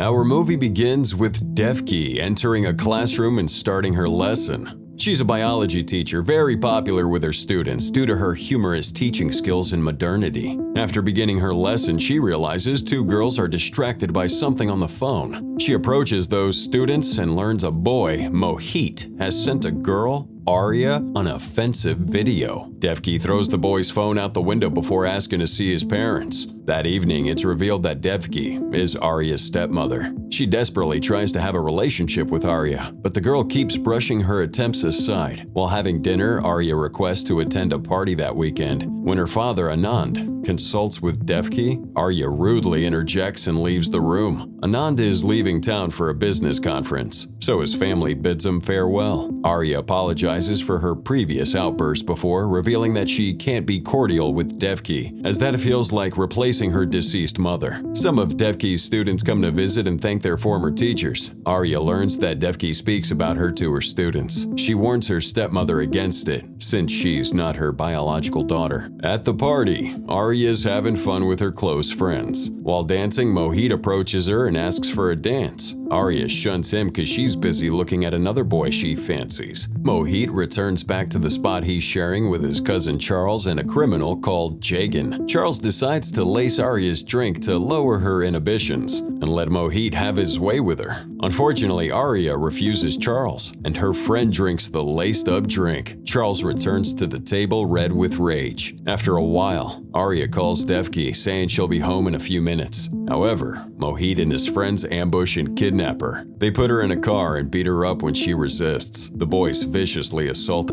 Our movie begins with Devki entering a classroom and starting her lesson. She's a biology teacher, very popular with her students due to her humorous teaching skills and modernity. After beginning her lesson, she realizes two girls are distracted by something on the phone. She approaches those students and learns a boy, Mohit, has sent a girl, Arya, an offensive video. Devki throws the boy's phone out the window before asking to see his parents. That evening, it's revealed that Devki is Arya's stepmother. She desperately tries to have a relationship with Arya, but the girl keeps brushing her attempts aside. While having dinner, Arya requests to attend a party that weekend. When her father, Anand, consults with Devki, Arya rudely interjects and leaves the room. Anand is leaving town for a business conference, so his family bids him farewell. Arya apologizes for her previous outburst before revealing that she can't be cordial with Devki, as that feels like replacing her deceased mother. Some of Devki's students come to visit and thank their former teachers. Arya learns that Devki speaks about her to her students. She warns her stepmother against it, since she's not her biological daughter. At the party, Arya's having fun with her close friends. While dancing, Mohit approaches her and asks for a dance. Arya shuns him because she's busy looking at another boy she fancies. Mohit returns back to the spot he's sharing with his cousin Charles and a criminal called Jagan. Charles decides to lace Arya's drink to lower her inhibitions and let Mohit have his way with her. Unfortunately, Arya refuses Charles, and her friend drinks the laced-up drink. Charles returns to the table red with rage. After a while, Arya calls Devki, saying she'll be home in a few minutes. However, Mohit and his friends ambush and kidnap her. They put her in a car and beat her up when she resists. The boys viciously assault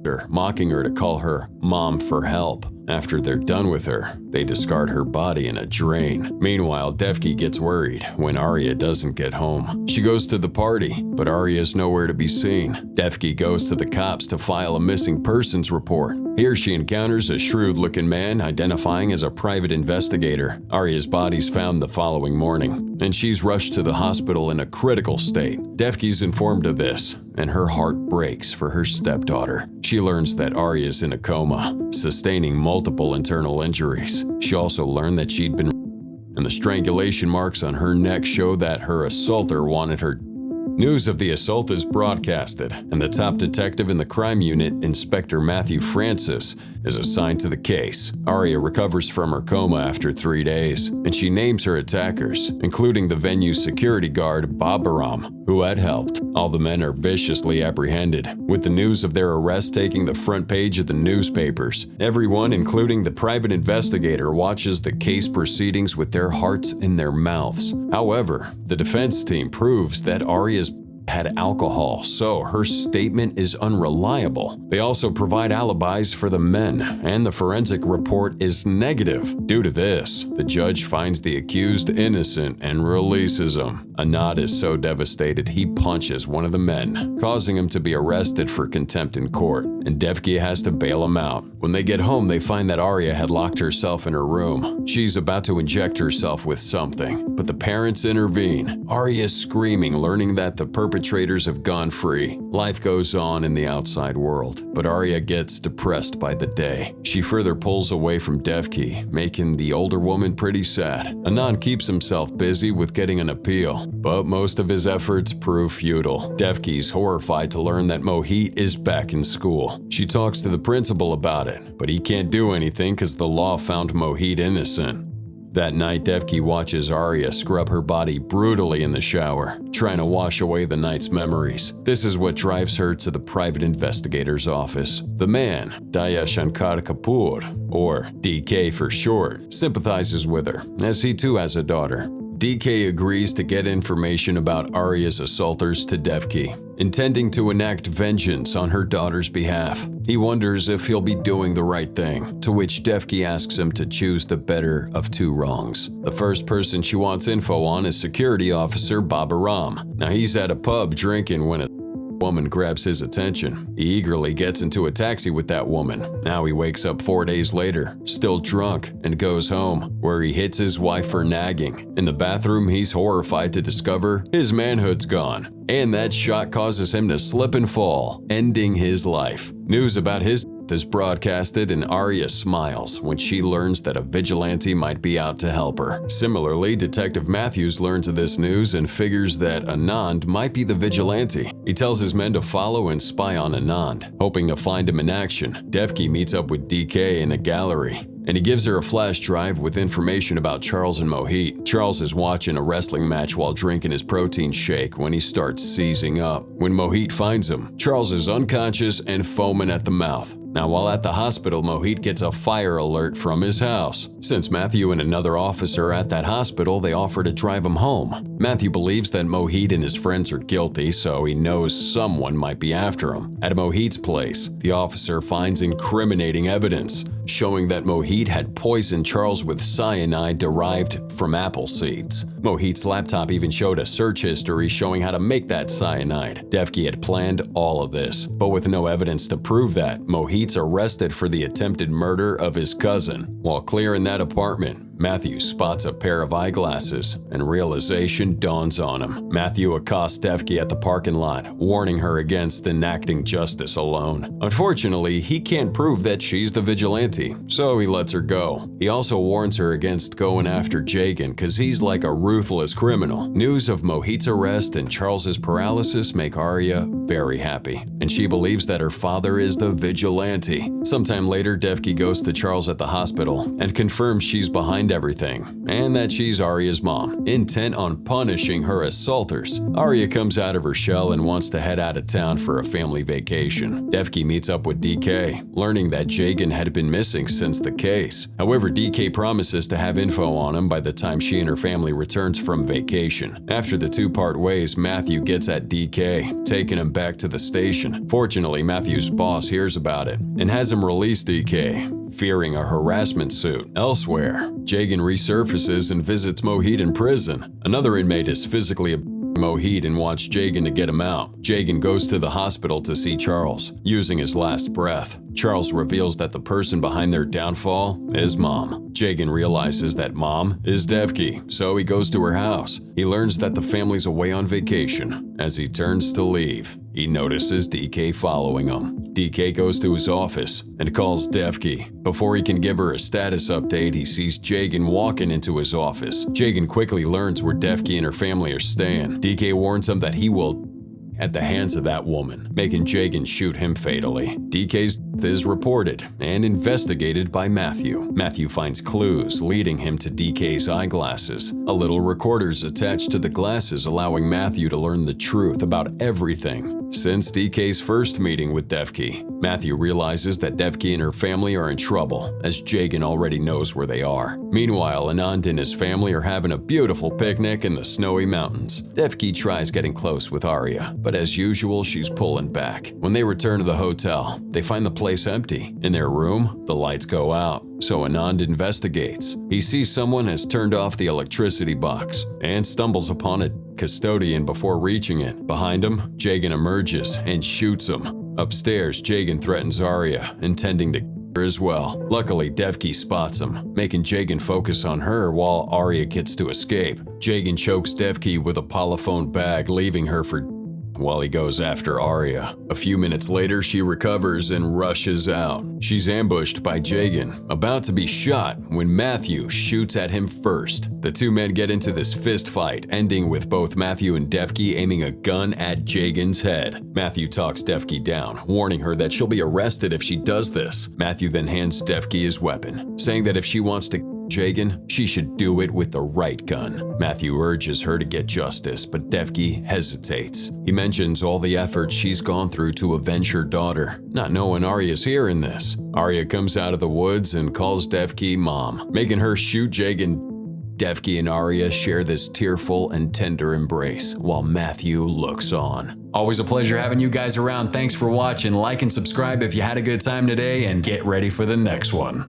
her, mocking her to call her mom for help. After they're done with her, they discard her body in a drain. Meanwhile, Devki gets worried when Arya doesn't get home. She goes to the party, but Arya's nowhere to be seen. Devki goes to the cops to file a missing persons report. Here she encounters a shrewd-looking man identifying as a private investigator. Arya's body's found the following morning, and she's rushed to the hospital in a critical state. Devki's informed of this, and her heart breaks for her stepdaughter. She learns that Arya's in a coma, sustaining multiple internal injuries. She also learned that she'd been and the strangulation marks on her neck show that her assaulter wanted her. News of the assault is broadcasted, and the top detective in the crime unit, Inspector Matthew Francis, is assigned to the case. Arya recovers from her coma after 3 days, and she names her attackers, including the venue's security guard, Babaram, who had helped. All the men are viciously apprehended, with the news of their arrest taking the front page of the newspapers. Everyone, including the private investigator, watches the case proceedings with their hearts in their mouths. However, the defense team proves that Arya's had alcohol, so her statement is unreliable. They also provide alibis for the men, and the forensic report is negative. Due to this, the judge finds the accused innocent and releases him. Anand is so devastated he punches one of the men, causing him to be arrested for contempt in court, and Devki has to bail him out. When they get home, they find that Arya had locked herself in her room. She's about to inject herself with something, but the parents intervene. Arya is screaming, learning that the perpetrators have gone free. Life goes on in the outside world, but Arya gets depressed by the day. She further pulls away from Devki, making the older woman pretty sad. Anand keeps himself busy with getting an appeal, but most of his efforts prove futile. Devki's horrified to learn that Mohit is back in school. She talks to the principal about it, but he can't do anything because the law found Mohit innocent. That night, Devki watches Arya scrub her body brutally in the shower, trying to wash away the night's memories. This is what drives her to the private investigator's office. The man, Daya Shankar Kapoor, or DK for short, sympathizes with her, as he too has a daughter. DK agrees to get information about Arya's assaulters to Devki, intending to enact vengeance on her daughter's behalf. He wonders if he'll be doing the right thing, to which Devki asks him to choose the better of two wrongs. The first person she wants info on is security officer Babaram. Now he's at a pub drinking when a woman grabs his attention. He eagerly gets into a taxi with that woman. Now he wakes up 4 days later, still drunk, and goes home, where he hits his wife for nagging. In the bathroom, he's horrified to discover his manhood's gone, and that shot causes him to slip and fall, ending his life. News about his is broadcasted and Arya smiles when she learns that a vigilante might be out to help her. Similarly, Detective Matthews learns of this news and figures that Anand might be the vigilante. He tells his men to follow and spy on Anand, hoping to find him in action. Devki meets up with DK in a gallery, and he gives her a flash drive with information about Charles and Mohit. Charles is watching a wrestling match while drinking his protein shake when he starts seizing up. When Mohit finds him, Charles is unconscious and foaming at the mouth. Now, while at the hospital, Mohit gets a fire alert from his house. Since Matthew and another officer are at that hospital, they offer to drive him home. Matthew believes that Mohit and his friends are guilty, so he knows someone might be after him. At Mohit's place, the officer finds incriminating evidence, showing that Mohit had poisoned Charles with cyanide derived from apple seeds. Mohit's laptop even showed a search history showing how to make that cyanide. Devki had planned all of this, but with no evidence to prove that, Mohit's arrested for the attempted murder of his cousin. While clearing that apartment, Matthew spots a pair of eyeglasses, and realization dawns on him. Matthew accosts Devki at the parking lot, warning her against enacting justice alone. Unfortunately, he can't prove that she's the vigilante, so he lets her go. He also warns her against going after Jagan because he's like a ruthless criminal. News of Mohit's arrest and Charles's paralysis make Arya very happy, and she believes that her father is the vigilante. Sometime later, Devki goes to Charles at the hospital and confirms she's behind everything, and that she's Arya's mom, intent on punishing her assaulters. Arya comes out of her shell and wants to head out of town for a family vacation. Devki meets up with DK, learning that Jagan had been missing since the case. However, DK promises to have info on him by the time she and her family returns from vacation. After the two part ways, Matthew gets at DK, taking him back to the station. Fortunately, Matthew's boss hears about it and has him release DK, fearing a harassment suit. Elsewhere, Jagan resurfaces and visits Mohit in prison. Another inmate is physically Mohit and wants Jagan to get him out. Jagan goes to the hospital to see Charles, using his last breath. Charles reveals that the person behind their downfall is Mom. Jagan realizes that Mom is Devki, so he goes to her house. He learns that the family's away on vacation. As he turns to leave, he notices DK following him. DK goes to his office and calls Devki. Before he can give her a status update, he sees Jagan walking into his office. Jagan quickly learns where Devki and her family are staying. DK warns him that he will at the hands of that woman, making Jagan shoot him fatally. DK's death is reported and investigated by Matthew. Matthew finds clues leading him to DK's eyeglasses. A little recorder's attached to the glasses, allowing Matthew to learn the truth about everything. Since DK's first meeting with Devki, Matthew realizes that Devki and her family are in trouble, as Jagan already knows where they are. Meanwhile, Anand and his family are having a beautiful picnic in the snowy mountains. Devki tries getting close with Arya, but as usual, she's pulling back. When they return to the hotel, they find the place empty. In their room, the lights go out, so Anand investigates. He sees someone has turned off the electricity box and stumbles upon a custodian before reaching it. Behind him, Jagan emerges and shoots him. Upstairs, Jagan threatens Arya, intending to kill her as well. Luckily, Devki spots him, making Jagan focus on her while Arya gets to escape. Jagan chokes Devki with a polyphone bag, leaving her for while he goes after Arya. A few minutes later, she recovers and rushes out. She's ambushed by Jagan, about to be shot when Matthew shoots at him first. The two men get into this fist fight, ending with both Matthew and Devki aiming a gun at Jagan's head. Matthew talks Devki down, warning her that she'll be arrested if she does this. Matthew then hands Devki his weapon, saying that if she wants to Jagan, she should do it with the right gun. Matthew urges her to get justice, but Devki hesitates. He mentions all the efforts she's gone through to avenge her daughter, not knowing Arya's hearing this. Arya comes out of the woods and calls Devki Mom, making her shoot Jagan. Devki and Arya share this tearful and tender embrace, while Matthew looks on. Always a pleasure having you guys around. Thanks for watching. Like and subscribe if you had a good time today, and get ready for the next one.